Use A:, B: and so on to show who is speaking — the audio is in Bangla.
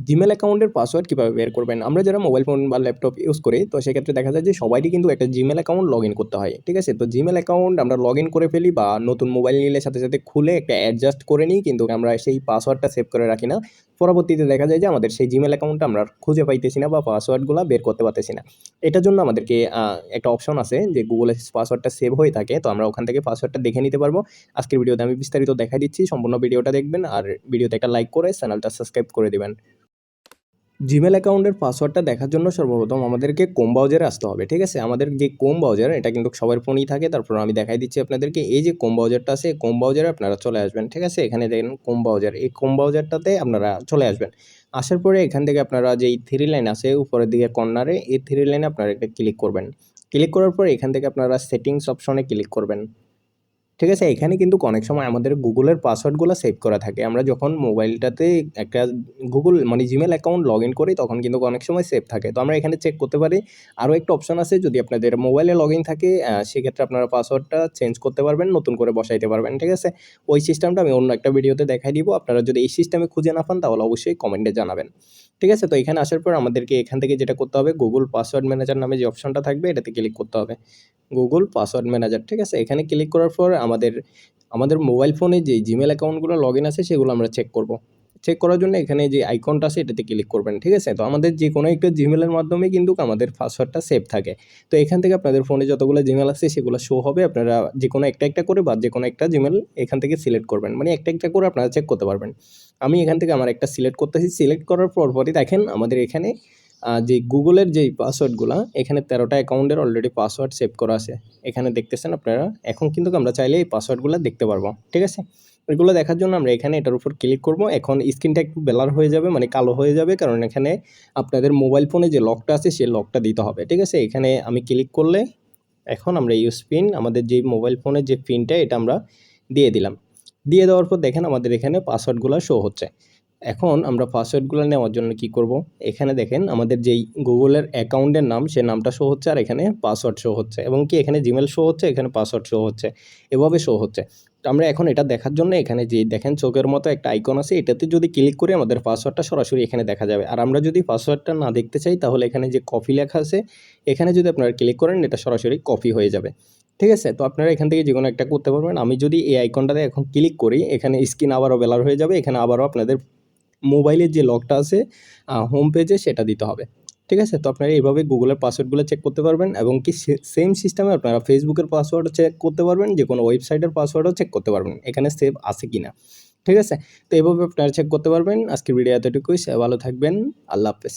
A: জিমেল অ্যাকাউন্টের পাসওয়ার্ড কীভাবে বের করবেন? আমরা যারা মোবাইল ফোন বা ল্যাপটপ ইউজ করি, তো সেক্ষেত্রে দেখা যায় যে সবারই কিন্তু একটা জিমেল অ্যাকাউন্ট লগ ইন করতে হয়। ঠিক আছে? তো জিমেল অ্যাকাউন্ট আমরা লগ ইন করে ফেলি বা নতুন মোবাইল নিলে সাথে, সাথে খুলে একটা অ্যাডজাস্ট করে নিই, কিন্তু আমরা সেই পাসওয়ার্ডটা সেভ করে রাখি না। পরবর্তীতে দেখা যায় যে আমাদের সেই জিমেল অ্যাকাউন্টটা আমরা খুঁজে পাইতেছি না বা পাসওয়ার্ডগুলা বের করতে পারতেছি না। এটার জন্য আমাদেরকে একটা অপশন আছে যে গুগলে পাসওয়ার্ডটা সেভ হয়ে থাকে। তো আমরা ওখান থেকে পাসওয়ার্ডটা দেখে নিতে পারবো। আজকের ভিডিওতে আমি বিস্তারিত দেখাই দিচ্ছি। সম্পূর্ণ ভিডিওটা দেখবেন আর ভিডিওতে একটা লাইক করে চ্যানেলটা সাবস্ক্রাইব করে দিবেন। জিমেল অ্যাকাউন্টের পাসওয়ার্ডটা দেখার জন্য সর্বপ্রথম আমাদেরকে ক্রোম ব্রাউজারে আসতে হবে। ঠিক আছে? আমাদের যে ক্রোম ব্রাউজার এটা কিন্তু সবার ফোনেই থাকে। তারপর আমি দেখাই দিচ্ছি আপনাদেরকে। এই যে ক্রোম ব্রাউজারটা আছে, এই ক্রোম ব্রাউজারে আপনারা চলে আসবেন। ঠিক আছে? এখানে দেখেন ক্রোম ব্রাউজার। এই ক্রোম ব্রাউজারটাতে আপনারা চলে আসবেন। আসার পরে এখান থেকে আপনারা যেই 3 লাইন আছে উপরের দিকে কর্নারে, এই 3 লাইনে আপনারা একটা ক্লিক করবেন। ক্লিক করার পরে এখান থেকে আপনারা সেটিংস অপশনে ক্লিক করবেন। ঠিক আছে? এখানে কিন্তু অনেক সময় আমাদের গুগলের পাসওয়ার্ডগুলো সেভ করা থাকে। আমরা যখন মোবাইলটাতে একটা গুগল মানে জিমেল অ্যাকাউন্ট লগ ইন করি তখন কিন্তু অনেক সময় সেভ থাকে। তো আমরা এখানে চেক করতে পারি। আরও একটা অপশন আছে, যদি আপনাদের মোবাইলে লগ ইন থাকে সেক্ষেত্রে আপনারা পাসওয়ার্ডটা চেঞ্জ করতে পারবেন, নতুন করে বসাইতে পারবেন। ঠিক আছে? ওই সিস্টেমটা আমি অন্য একটা ভিডিওতে দেখাই দিব। আপনারা যদি এই সিস্টেমে খুঁজে না পান তাহলে অবশ্যই কমেন্টে জানাবেন। ঠিক আছে? তো এখানে আসার পর আমাদেরকে এখান থেকে যেটা করতে হবে, গুগল পাসওয়ার্ড ম্যানেজার নামে যে অপশনটা থাকবে এটাতে ক্লিক করতে হবে। Google password manager. ঠিক আছে? এখানে ক্লিক করার পর আমাদের মোবাইল ফোনে যে জিমেল অ্যাকাউন্টগুলো লগ ইন আছে সেগুলো আমরা চেক করব। চেক করার জন্য এখানে যে আইকনটা আছে এটাতে ক্লিক করবেন। ঠিক আছে? তো আমাদের যে কোনো একটা জিমেলের মাধ্যমে কিন্তু আমাদের পাসওয়ার্ডটা সেভ থাকে। তো এখান থেকে আপনাদের ফোনে যতগুলো জিমেল আছে সেগুলো শো হবে। আপনারা যেকোনো একটা, একটা করে বা যেকোনো একটা জিমেল এখান থেকে সিলেক্ট করবেন। মানে একটা, একটা করে আপনারা চেক করতে পারবেন। আমি এখান থেকে আমার একটা সিলেক্ট করতেছি। সিলেক্ট করার পরপরই দেখেন আমাদের এখানে যে গুগলের যেই পাসওয়ার্ডগুলা, এখানে 13টা অ্যাকাউন্টের অলরেডি পাসওয়ার্ড সেভ করা আছে। এখানে দেখতেছেন আপনারা। এখন কিন্তু আমরা চাইলে এই পাসওয়ার্ডগুলো দেখতে পারবো। ঠিক আছে? এগুলো দেখার জন্য আমরা এখানে এটার উপর ক্লিক করব। এখন স্ক্রিনটা একটু ব্লার হয়ে যাবে, মানে কালো হয়ে যাবে, কারণ এখানে আপনাদের মোবাইল ফোনে যে লকটা আছে সেই লকটা দিতে হবে। ঠিক আছে? এখানে আমি ক্লিক করলে এখন আমরা ইউজ পিন, আমাদের যে মোবাইল ফোনের যে পিনটা এটা আমরা দিয়ে দিলাম। দিয়ে দেওয়ার পর দেখেন আমাদের এখানে পাসওয়ার্ডগুলো শো হচ্ছে। এখন আমরা পাসওয়ার্ডগুলো নেওয়ার জন্য কি করব? এখানে দেখেন আমাদের যেই গুগলের অ্যাকাউন্টের নাম, সে নামটা শো হচ্ছে আর এখানে পাসওয়ার্ড শো হচ্ছে, এবং কি এখানে জিমেল শো হচ্ছে, এখানে পাসওয়ার্ড শো হচ্ছে, এভাবে শো হচ্ছে। তো আমরা এখন এটা দেখার জন্য এখানে যে দেখেন চোখের মতো একটা আইকন আছে, এটাতে যদি ক্লিক করি আমাদের পাসওয়ার্ডটা সরাসরি এখানে দেখা যাবে। আর আমরা যদি পাসওয়ার্ডটা না দেখতে চাই তাহলে এখানে যে কপি লেখা আছে এখানে যদি আপনারা ক্লিক করেন এটা সরাসরি কপি হয়ে যাবে। ঠিক আছে? তো আপনারা এখান থেকে যেকোনো একটা করতে পারবেন। আমি যদি এই আইকনটাতে এখন ক্লিক করি এখানে স্ক্রিন আবারও ব্লার হয়ে যাবে। এখানে আবারও আপনাদের মোবাইলের যে লকটা আছে হোম পেজে সেটা দিতে হবে। ঠিক আছে? তো আপনারা এইভাবে গুগলের পাসওয়ার্ডগুলো চেক করতে পারবেন, এবং কি সেম সিস্টেমে আপনারা ফেসবুকের পাসওয়ার্ডও চেক করতে পারবেন, যেকোনো ওয়েবসাইটের পাসওয়ার্ডও চেক করতে পারবেন এখানে সেভ আছে কিনা। ঠিক আছে? তো এভাবে আপনারা চেক করতে পারবেন। আজকের ভিডিও এতটুকুই। ভালো থাকবেন। আল্লাহ হাফেজ।